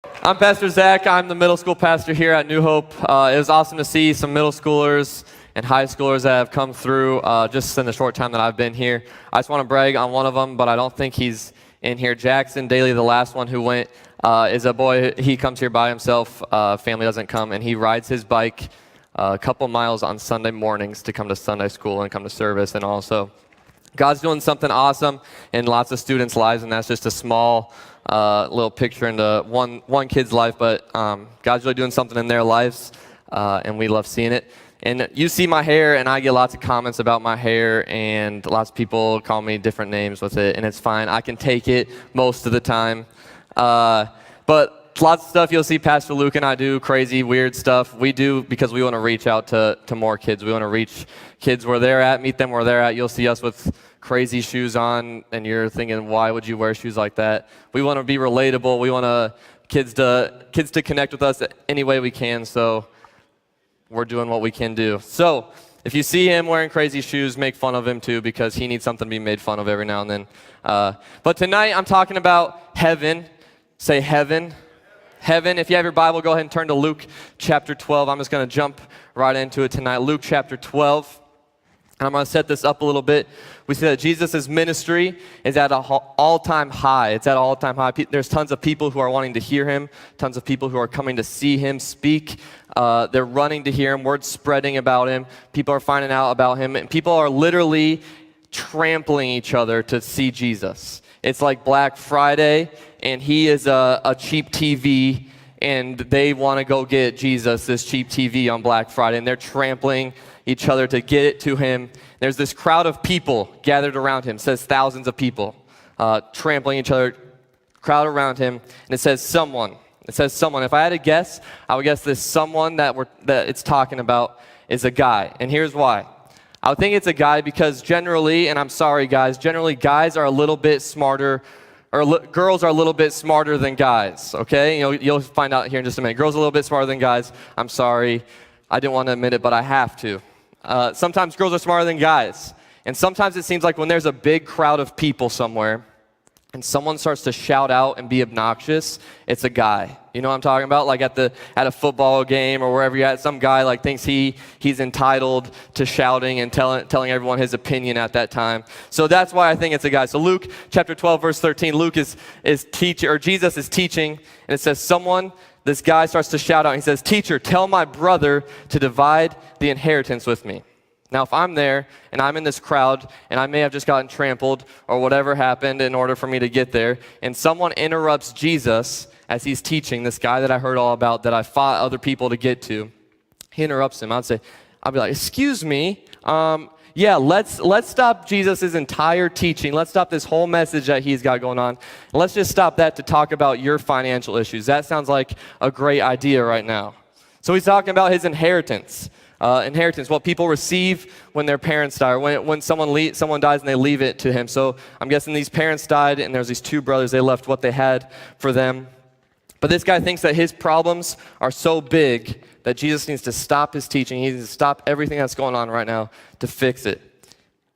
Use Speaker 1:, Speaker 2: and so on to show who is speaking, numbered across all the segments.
Speaker 1: I'm Pastor Zach. I'm the middle school pastor here at New Hope. It was awesome to see some middle schoolers and high schoolers that have come through just in the short time that I've been here. I just want to brag on one of them, but I don't think he's in here. Jackson Daly, the last one who went, is a boy. He comes here by himself. Family doesn't come, and he rides his bike a couple miles on Sunday mornings to come to Sunday school and come to service. And also, God's doing something awesome in lots of students' lives, and that's just a small little picture into one kid's life, but God's really doing something in their lives, and we love seeing it. And you see my hair, and I get lots of comments about my hair, and lots of people call me different names with it, and it's fine. I can take it most of the time. But lots of stuff you'll see Pastor Luke and I do, crazy, weird stuff. We do because we want to reach out to more kids. We want to reach kids where they're at, meet them where they're at. You'll see us with crazy shoes on, and you're thinking, why would you wear shoes like that? We want to be relatable. We want kids to connect with us any way we can, so we're doing what we can do. So if you see him wearing crazy shoes, make fun of him too, because he needs something to be made fun of every now and then. But tonight I'm talking about heaven. Say heaven. Heaven. If you have your Bible, go ahead and turn to Luke chapter 12. I'm just going to jump right into it tonight. Luke chapter 12. And I'm going to set this up a little bit. We see that Jesus' ministry is at an all-time high. It's at an all-time high. There's tons of people who are wanting to hear him, tons of people who are coming to see him speak. They're running to hear him. Word's spreading about him. People are finding out about him. And people are literally trampling each other to see Jesus. It's like Black Friday, and he is a cheap TV, and they want to go get Jesus, this cheap TV on Black Friday, and they're trampling each other to get it to him. There's this crowd of people gathered around him. It says thousands of people trampling each other, crowd around him, and it says someone. It says someone. If I had to guess, I would guess this someone that it's talking about is a guy, and here's why. I would think it's a guy because generally, and I'm sorry guys, generally guys are a little bit smarter, or girls are a little bit smarter than guys, okay? You'll find out here in just a minute. Girls are a little bit smarter than guys. I'm sorry. I didn't want to admit it, but I have to. Sometimes girls are smarter than guys. And sometimes it seems like when there's a big crowd of people somewhere and someone starts to shout out and be obnoxious, it's a guy. You know what I'm talking about? Like at a football game or wherever you're at, some guy like thinks he's entitled to shouting and telling everyone his opinion at that time. So that's why I think it's a guy. So Luke chapter 12, verse 13, Jesus is teaching, and it says this guy starts to shout out. He says, "Teacher, tell my brother to divide the inheritance with me." Now, if I'm there and I'm in this crowd and I may have just gotten trampled or whatever happened in order for me to get there, and someone interrupts Jesus as he's teaching, this guy that I heard all about that I fought other people to get to, he interrupts him. I'd be like, "Excuse me, let's stop Jesus' entire teaching. Let's stop this whole message that he's got going on. Let's just stop that to talk about your financial issues. That sounds like a great idea right now." So he's talking about his inheritance. What people receive when their parents die, or when someone dies and they leave it to him. So I'm guessing these parents died, and there's these two brothers. They left what they had for them. But this guy thinks that his problems are so big that Jesus needs to stop his teaching. He needs to stop everything that's going on right now to fix it.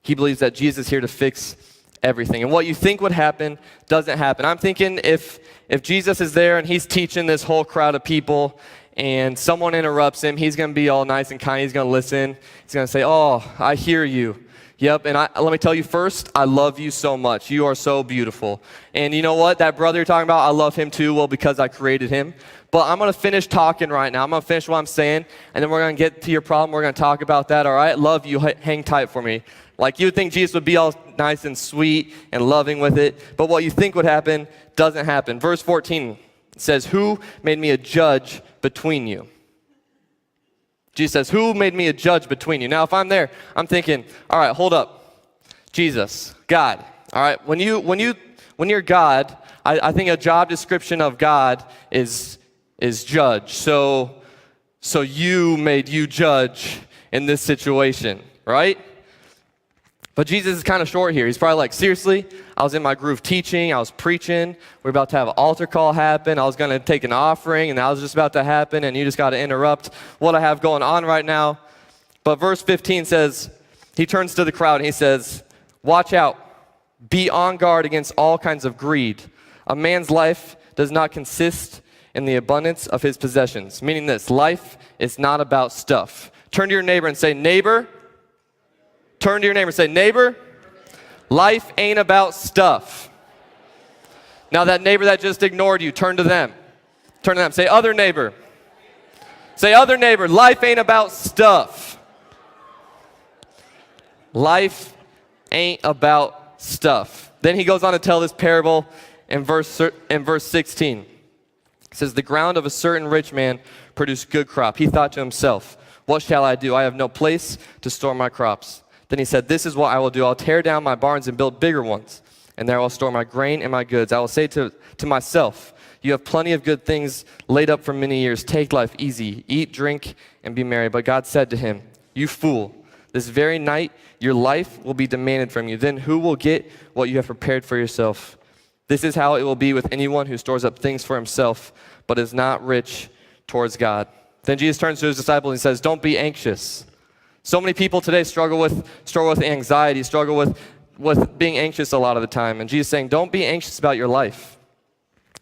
Speaker 1: He believes that Jesus is here to fix everything. And what you think would happen doesn't happen. I'm thinking if Jesus is there and he's teaching this whole crowd of people and someone interrupts him, he's going to be all nice and kind. He's going to listen. He's going to say, "Oh, I hear you. Yep, and let me tell you first, I love you so much. You are so beautiful. And you know what? That brother you're talking about, I love him too, well, because I created him. But I'm going to finish talking right now. I'm going to finish what I'm saying, and then we're going to get to your problem. We're going to talk about that, all right? Love you. Hang tight for me." Like you would think Jesus would be all nice and sweet and loving with it, but what you think would happen doesn't happen. Verse 14 says, "Who made me a judge between you?" Jesus says, "Who made me a judge between you?" Now, if I'm there, I'm thinking, all right, hold up. Jesus, God, all right, when you're God, I think a job description of God is judge. So you made you judge in this situation, right? But Jesus is kind of short here. He's probably like, seriously? I was in my groove teaching. I was preaching. We're about to have an altar call happen. I was going to take an offering, and that was just about to happen, and you just got to interrupt what I have going on right now. But verse 15 says, he turns to the crowd, and he says, "Watch out. Be on guard against all kinds of greed. A man's life does not consist in the abundance of his possessions. Meaning this, life is not about stuff. Turn to your neighbor and say, neighbor. Turn to your neighbor and say, neighbor, life ain't about stuff. Now that neighbor that just ignored you, turn to them. Turn to them. Say, other neighbor. Say, other neighbor, life ain't about stuff. Life ain't about stuff. Then he goes on to tell this parable in verse 16. It says, the ground of a certain rich man produced good crop. He thought to himself, what shall I do? I have no place to store my crops. Then he said, this is what I will do. I'll tear down my barns and build bigger ones, and there I will store my grain and my goods. I will say to myself, you have plenty of good things laid up for many years. Take life easy. Eat, drink, and be merry. But God said to him, you fool, this very night your life will be demanded from you. Then who will get what you have prepared for yourself? This is how it will be with anyone who stores up things for himself, but is not rich towards God. Then Jesus turns to his disciples and says, don't be anxious. So many people today struggle with anxiety, struggle with being anxious a lot of the time. And Jesus is saying, don't be anxious about your life.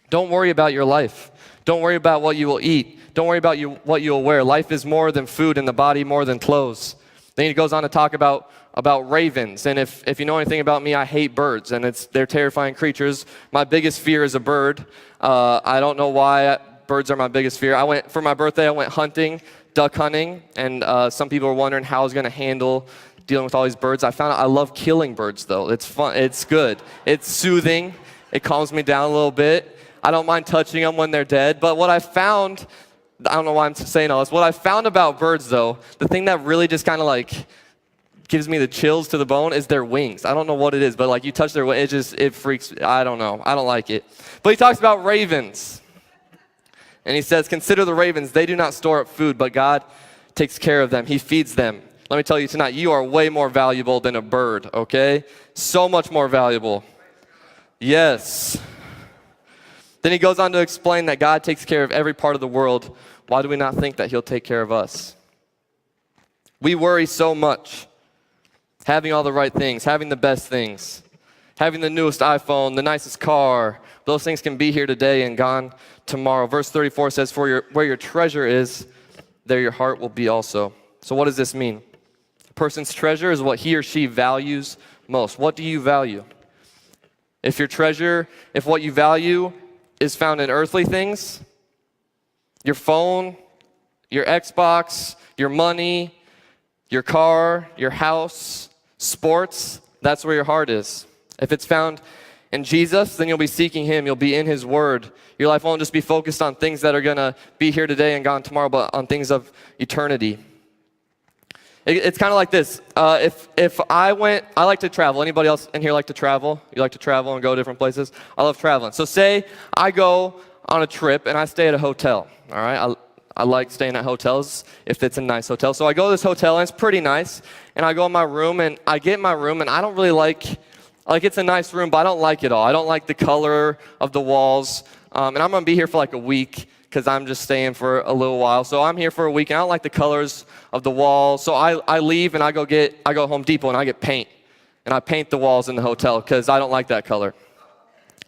Speaker 1: Don't worry about your life. Don't worry about what you will eat. Don't worry about what you will wear. Life is more than food and the body more than clothes. Then he goes on to talk about ravens. And if you know anything about me, I hate birds, and they're terrifying creatures. My biggest fear is a bird. I don't know why birds are my biggest fear. For my birthday, I went hunting, duck hunting, and some people were wondering how I was going to handle dealing with all these birds. I found out I love killing birds, though. It's fun. It's good. It's soothing. It calms me down a little bit. I don't mind touching them when they're dead. But what I found, I don't know why I'm saying all this, what I found about birds, though, the thing that really just kind of like gives me the chills to the bone is their wings. I don't know what it is, but like you touch their wings, it freaks, I don't know. I don't like it. But he talks about ravens. And he says, consider the ravens. They do not store up food, but God takes care of them. He feeds them. Let me tell you tonight, you are way more valuable than a bird, okay? So much more valuable. Yes. Then he goes on to explain that God takes care of every part of the world. Why do we not think that he'll take care of us? We worry so much. Having all the right things, having the best things, having the newest iPhone, the nicest car. Those things can be here today and gone tomorrow. Verse 34 says, where your treasure is, there your heart will be also. So what does this mean? A person's treasure is what he or she values most. What do you value? If what you value is found in earthly things, your phone, your Xbox, your money, your car, your house, sports, that's where your heart is. If it's found in Jesus, then you'll be seeking him. You'll be in his word. Your life won't just be focused on things that are going to be here today and gone tomorrow, but on things of eternity. It's kind of like this. If I like to travel. Anybody else in here like to travel? You like to travel and go different places? I love traveling. So say I go on a trip and I stay at a hotel. All right. I like staying at hotels if it's a nice hotel. So I go to this hotel and it's pretty nice. And I go in my room and I get in my room and I don't really like it's a nice room, but I don't like it all. I don't like the color of the walls. And I'm going to be here for like a week because I'm just staying for a little while. So I'm here for a week and I don't like the colors of the walls. So I leave and I go Home Depot and I get paint. And I paint the walls in the hotel because I don't like that color.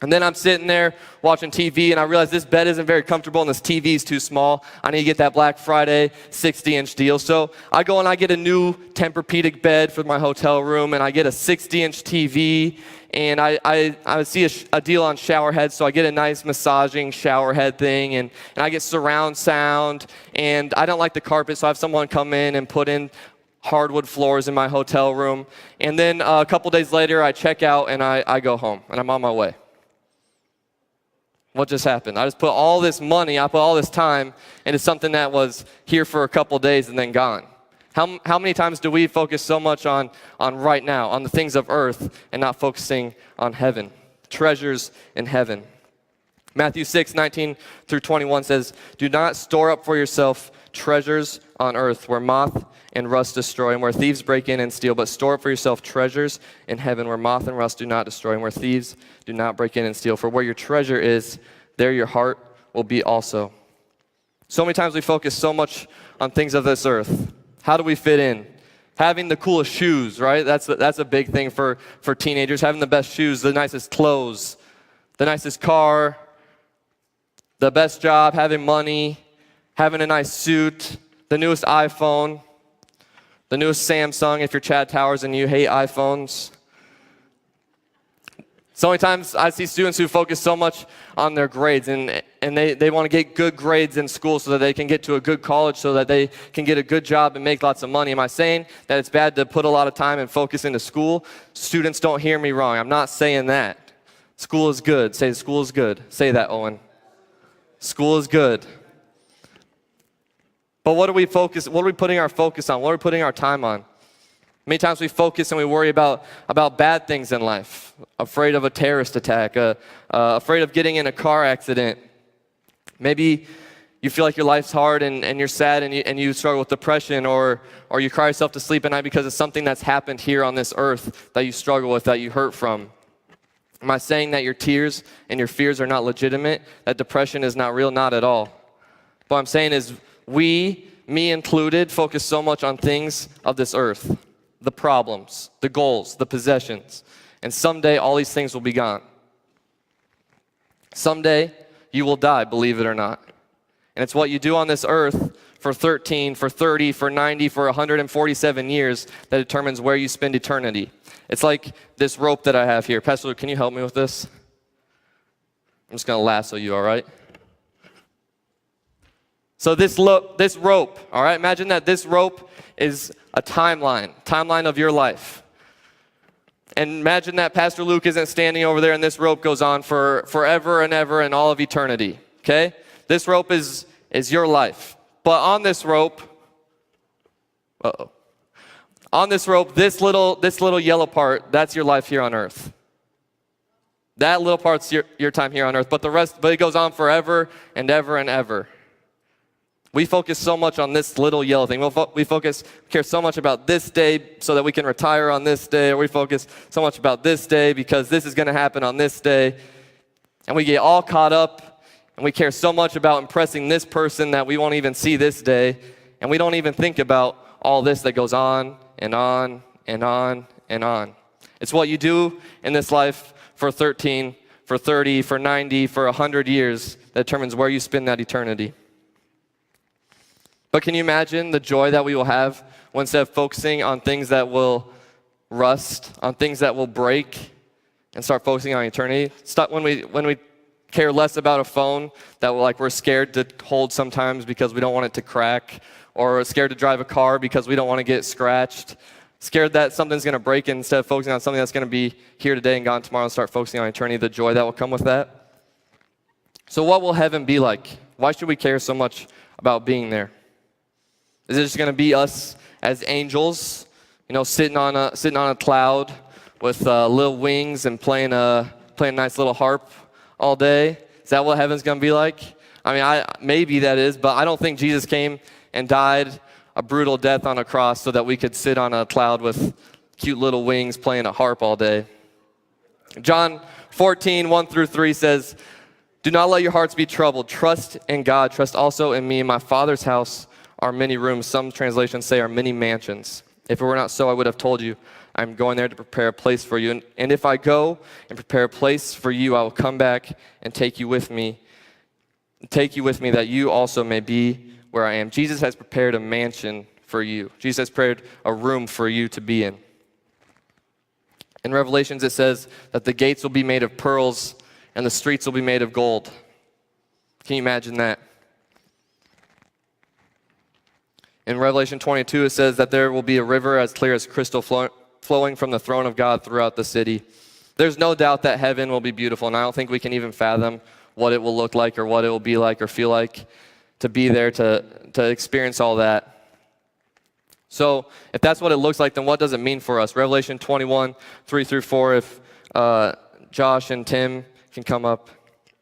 Speaker 1: And then I'm sitting there watching TV, and I realize this bed isn't very comfortable, and this TV is too small. I need to get that Black Friday 60-inch deal. So I go and I get a new Tempur-Pedic bed for my hotel room, and I get a 60-inch TV, and I see a deal on shower heads, so I get a nice massaging shower head thing, and I get surround sound, and I don't like the carpet, so I have someone come in and put in hardwood floors in my hotel room. And then a couple days later, I check out, and I go home, and I'm on my way. What just happened? I just put all this money, I put all this time into something that was here for a couple days and then gone. How many times do we focus so much on right now, on the things of earth, and not focusing on heaven? Treasures in heaven. Matthew 6:19 through 21 says, do not store up for yourself treasures on earth where moth and rust destroy and where thieves break in and steal, but store up for yourself treasures in heaven where moth and rust do not destroy and where thieves do not break in and steal. For where your treasure is, there your heart will be also. So many times we focus so much on things of this earth. How do we fit in? Having the coolest shoes, right? That's a big thing for teenagers. Having the best shoes, the nicest clothes, the nicest car, the best job, having money, having a nice suit, the newest iPhone, the newest Samsung if you're Chad Towers and you hate iPhones. So many times I see students who focus so much on their grades and they want to get good grades in school so that they can get to a good college, so that they can get a good job and make lots of money. Am I saying that it's bad to put a lot of time and focus into school? Students, don't hear me wrong. I'm not saying that. School is good. Say school is good. Say that, Owen. School is good. But what are we putting our focus on? What are we putting our time on? Many times we focus and we worry about bad things in life, afraid of a terrorist attack, afraid of getting in a car accident. Maybe you feel like your life's hard and you're sad and you struggle with depression, or you cry yourself to sleep at night because of something that's happened here on this earth that you struggle with, that you hurt from. Am I saying that your tears and your fears are not legitimate, that depression is not real? Not at all. What I'm saying is we, me included, focus so much on things of this earth. The problems, the goals, the possessions. And someday all these things will be gone. Someday you will die, believe it or not. And it's what you do on this earth for 13, for 30, for 90, for 147 years that determines where you spend eternity. It's like this rope that I have here. Pastor Luke, can you help me with this? I'm just going to lasso you, all right? So this rope, all right? Imagine that this rope is a timeline of your life. And imagine that Pastor Luke isn't standing over there and this rope goes on for forever and ever and all of eternity, okay? This rope is your life. But on this rope, on this rope, this little yellow part, that's your life here on earth. That little part's your time here on earth, but it goes on forever and ever and ever. We focus so much on this little yellow thing. We care so much about this day so that we can retire on this day, or we focus so much about this day because this is going to happen on this day. And we get all caught up, and we care so much about impressing this person that we won't even see this day, and we don't even think about all this that goes on and on and on and on. It's what you do in this life for 13, for 30, for 90, for 100 years that determines where you spend that eternity. But can you imagine the joy that we will have when, instead of focusing on things that will rust, on things that will break, and start focusing on eternity? When we care less about a phone that we're scared to hold sometimes because we don't want it to crack, or we're scared to drive a car because we don't want to get scratched, scared that something's going to break, and instead of focusing on something that's going to be here today and gone tomorrow, and start focusing on eternity, the joy that will come with that. So what will heaven be like? Why should we care so much about being there? Is it just going to be us as angels, sitting on a cloud with little wings and playing a nice little harp all day? Is that what heaven's going to be like? I mean, maybe that is, but I don't think Jesus came and died a brutal death on a cross so that we could sit on a cloud with cute little wings playing a harp all day. John 14, 1-3 says, "Do not let your hearts be troubled. Trust in God. Trust also in me. In my Father's house are many rooms." Some translations say are many mansions. If it were not so, I would have told you. I'm going there to prepare a place for you. And if I go and prepare a place for you, I will come back and take you with me that you also may be where I am. Jesus has prepared a mansion for you. Jesus has prepared a room for you to be in. In Revelations, it says that the gates will be made of pearls and the streets will be made of gold. Can you imagine that? In Revelation 22, it says that there will be a river as clear as crystal flowing from the throne of God throughout the city. There's no doubt that heaven will be beautiful, and I don't think we can even fathom what it will look like or what it will be like or feel like to be there, to experience all that. So if that's what it looks like, then what does it mean for us? Revelation 21, 3-4, if Josh and Tim can come up.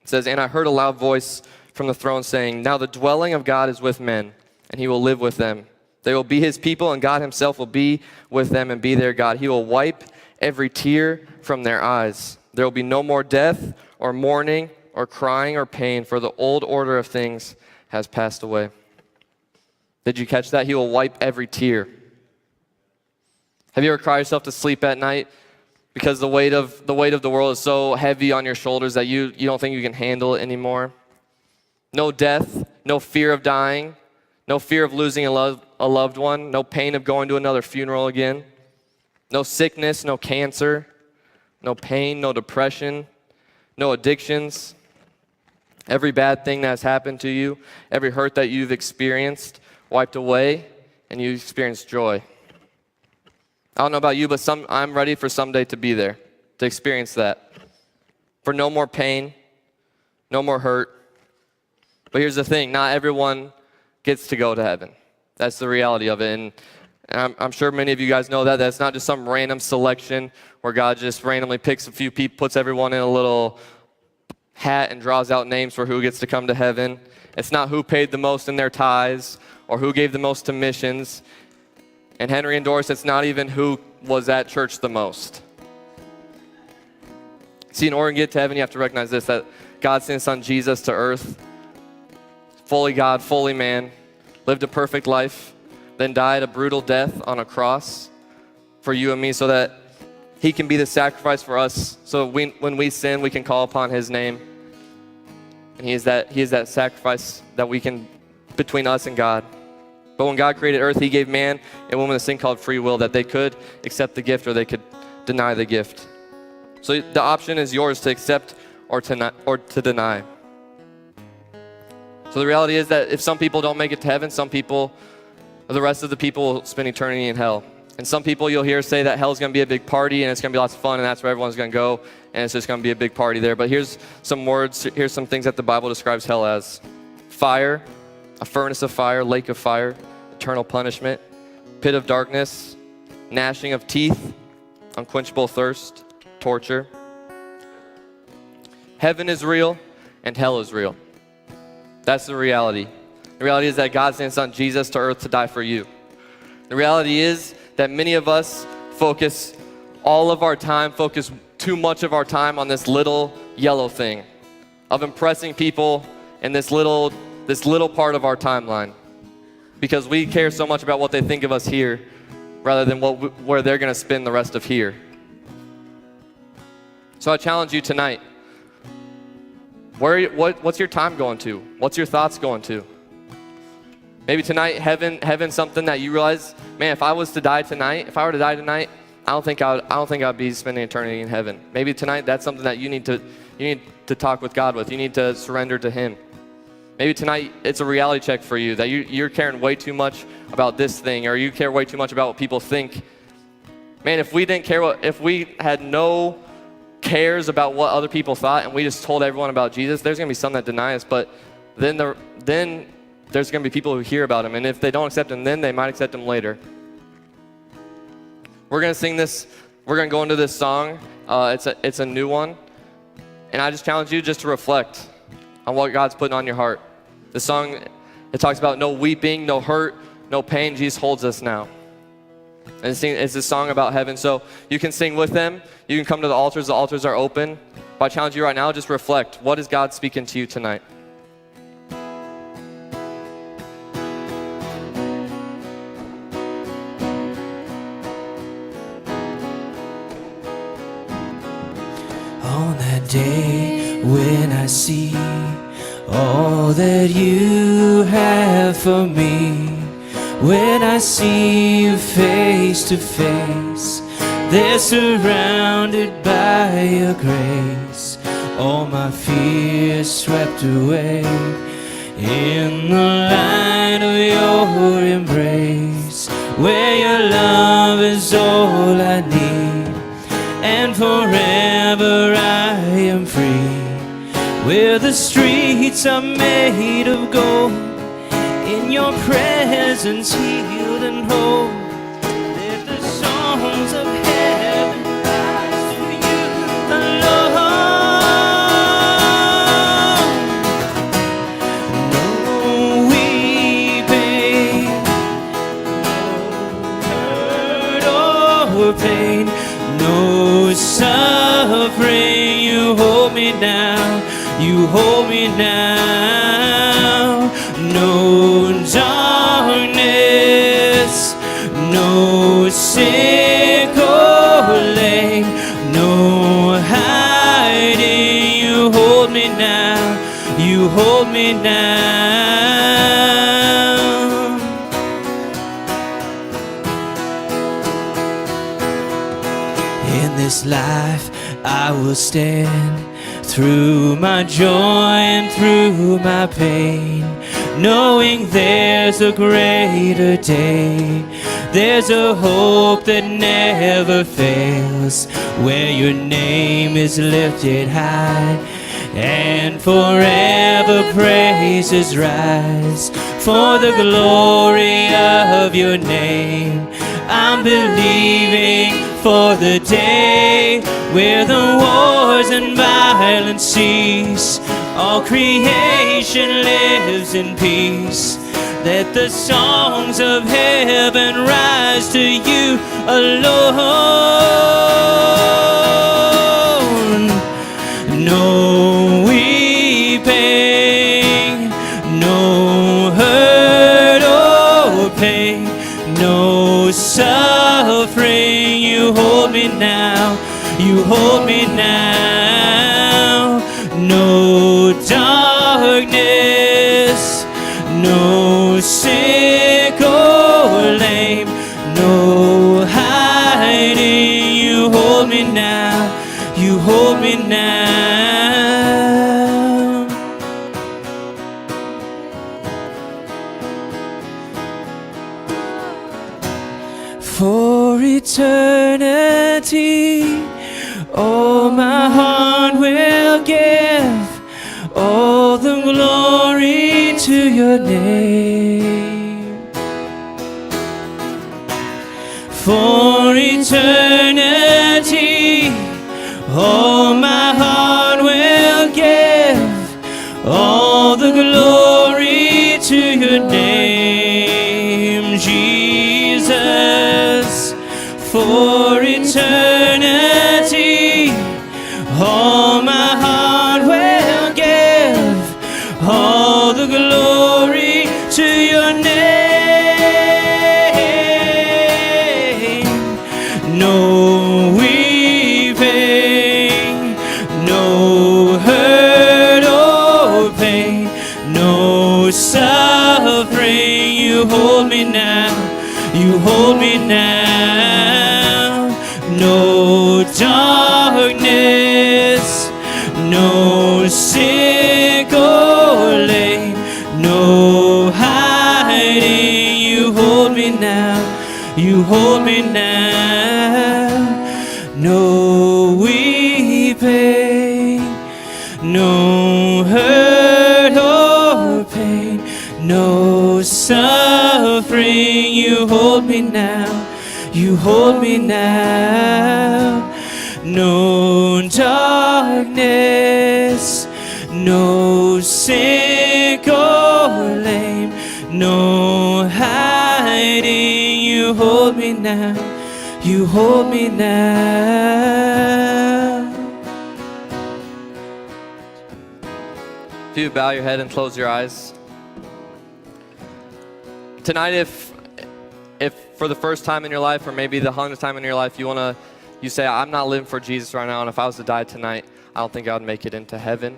Speaker 1: It says, "And I heard a loud voice from the throne saying, 'Now the dwelling of God is with men, and he will live with them. They will be his people, and God himself will be with them and be their God. He will wipe every tear from their eyes. There will be no more death or mourning or crying or pain, for the old order of things has passed away.'" Did you catch that? He will wipe every tear. Have you ever cried yourself to sleep at night because the weight of the world is so heavy on your shoulders that you don't think you can handle it anymore? no death, no fear of dying, no fear of losing a loved one, no pain of going to another funeral again, no sickness, no cancer, no pain, no depression, no addictions. Every bad thing that has happened to you, every hurt that you've experienced, wiped away, and you experience joy. I don't know about you, but I'm ready for someday to be there, to experience that. For no more pain, no more hurt. But here's the thing, not everyone gets to go to heaven. That's the reality of it. And I'm sure many of you guys know that. That's not just some random selection where God just randomly picks a few people, puts everyone in a little hat and draws out names for who gets to come to heaven. It's not who paid the most in their tithes or who gave the most to missions. And Henry and Doris, it's not even who was at church the most. See, in order to get to heaven, you have to recognize this, that God sent his son Jesus to earth, fully God, fully man, lived a perfect life, then died a brutal death on a cross for you and me so that he can be the sacrifice for us. So when we sin, we can call upon his name. And he is that sacrifice that we can, between us and God. But when God created earth, he gave man and woman this thing called free will, that they could accept the gift or they could deny the gift. So the option is yours to accept or to deny. So the reality is that if some people don't make it to heaven, some people, or the rest of the people, will spend eternity in hell. And some people you'll hear say that hell's going to be a big party and it's going to be lots of fun and that's where everyone's going to go and it's just going to be a big party there. But here's some words, here's some things that the Bible describes hell as. Fire, a furnace of fire, lake of fire, eternal punishment, pit of darkness, gnashing of teeth, unquenchable thirst, torture. Heaven is real and hell is real. That's the reality. The reality is that God sent his son Jesus to earth to die for you. The reality is that many of us focus too much of our time on this little yellow thing of impressing people in this little part of our timeline, because we care so much about what they think of us here rather than where they're going to spend the rest of here. So I challenge you tonight. What's your time going to? What's your thoughts going to? Maybe tonight, heaven's something that you realize, man, if I were to die tonight, I don't think I'd be spending eternity in heaven. Maybe tonight that's something that you need to talk with God with. You need to surrender to him. Maybe tonight it's a reality check for you that you're caring way too much about this thing, or you care way too much about what people think. Man, if we had no cares about what other people thought and we just told everyone about Jesus, there's going to be some that deny us, but then there's going to be people who hear about him, and if they don't accept him then, they might accept him later. We're going to sing this, we're going to go into this song. It's a new one, and I just challenge you just to reflect on what God's putting on your heart. The song, it talks about no weeping, no hurt, no pain. Jesus holds us now. And it's a song about heaven. So you can sing with them. You can come to the altars. The altars are open. But I challenge you right now, just reflect. What is God speaking to you tonight?
Speaker 2: On that day when I see all that you have for me, when I see you face to face, they're surrounded by your grace, all my fears swept away in the light of your embrace, where your love is all I need, and forever I am free, where the streets are made of gold, in your presence healed and whole. Let the songs of heaven rise for you alone. No weeping, no hurt or pain, no suffering. You hold me now, you hold me now. No darkness, no sick or lame, no hiding. You hold me now, you hold me now. this life I will stand, through my joy and through my pain, knowing there's a greater day. There's a hope that never fails, where your name is lifted high, and forever praises rise for the glory of your name. I'm believing for the day where the wars and violence cease, all creation lives in peace. Let the songs of heaven rise to you alone. No weeping, no hurt or pain, no suffering. You hold me now, you hold me now. No darkness, no sick or lame, no hiding. You hold me now, you hold me now. For eternity, all my heart will give, all the glory to your name. For eternity, all my heart will give, all the glory to your name, Jesus. For eternity, all my heart will give, all the glory to your name. No weeping, no hurt or pain, no suffering. You hold me now, you hold me now. No darkness, no sick or lame, no hiding. You hold me now, you hold me now. No weeping, no hurt or pain, no suffering. You hold me now, you hold me now. No darkness, no sick or lame, no hiding. You hold me now, you hold me now.
Speaker 1: If you bow your head and close your eyes. Tonight, if for the first time in your life, or maybe the 100th time in your life, you say, I'm not living for Jesus right now, and if I was to die tonight, I don't think I would make it into heaven.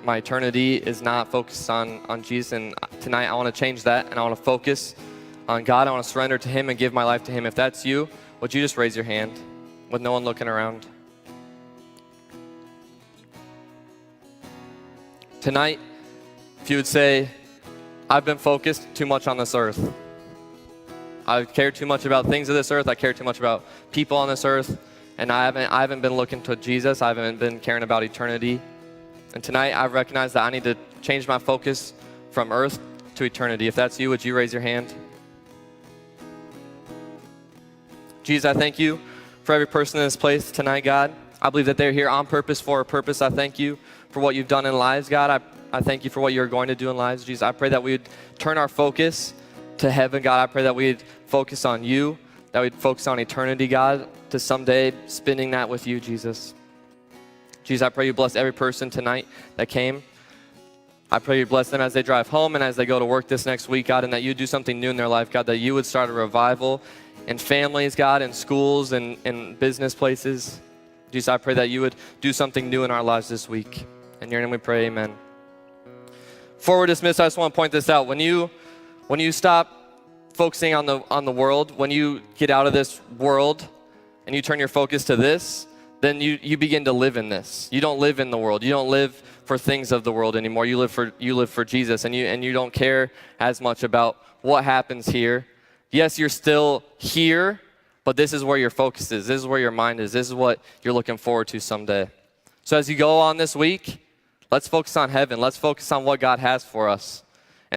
Speaker 1: My eternity is not focused on Jesus, and tonight I want to change that, and I want to focus on God. I want to surrender to Him and give my life to Him. If that's you, would you just raise your hand with no one looking around? Tonight, if you would say, I've been focused too much on this earth. I care too much about things of this earth. I care too much about people on this earth. And I haven't been looking to Jesus. I haven't been caring about eternity. And tonight I recognize that I need to change my focus from earth to eternity. If that's you, would you raise your hand? Jesus, I thank you for every person in this place tonight, God. I believe that they're here on purpose for a purpose. I thank you for what you've done in lives, God. I thank you for what you're going to do in lives, Jesus. I pray that we would turn our focus to heaven, God. I pray that we'd focus on you, that we'd focus on eternity, God, to someday spending that with you, Jesus. Jesus, I pray you bless every person tonight that came. I pray you bless them as they drive home and as they go to work this next week, God, and that you do something new in their life, God, that you would start a revival in families, God, in schools and in business places. Jesus, I pray that you would do something new in our lives this week. In your name we pray, amen. Before we're dismissed, I just want to point this out. When you stop focusing on the world, when you get out of this world and you turn your focus to this, then you begin to live in this. You don't live in the world. You don't live for things of the world anymore. You live for Jesus, and you don't care as much about what happens here. Yes, you're still here, but this is where your focus is. This is where your mind is. This is what you're looking forward to someday. So as you go on this week, let's focus on heaven. Let's focus on what God has for us.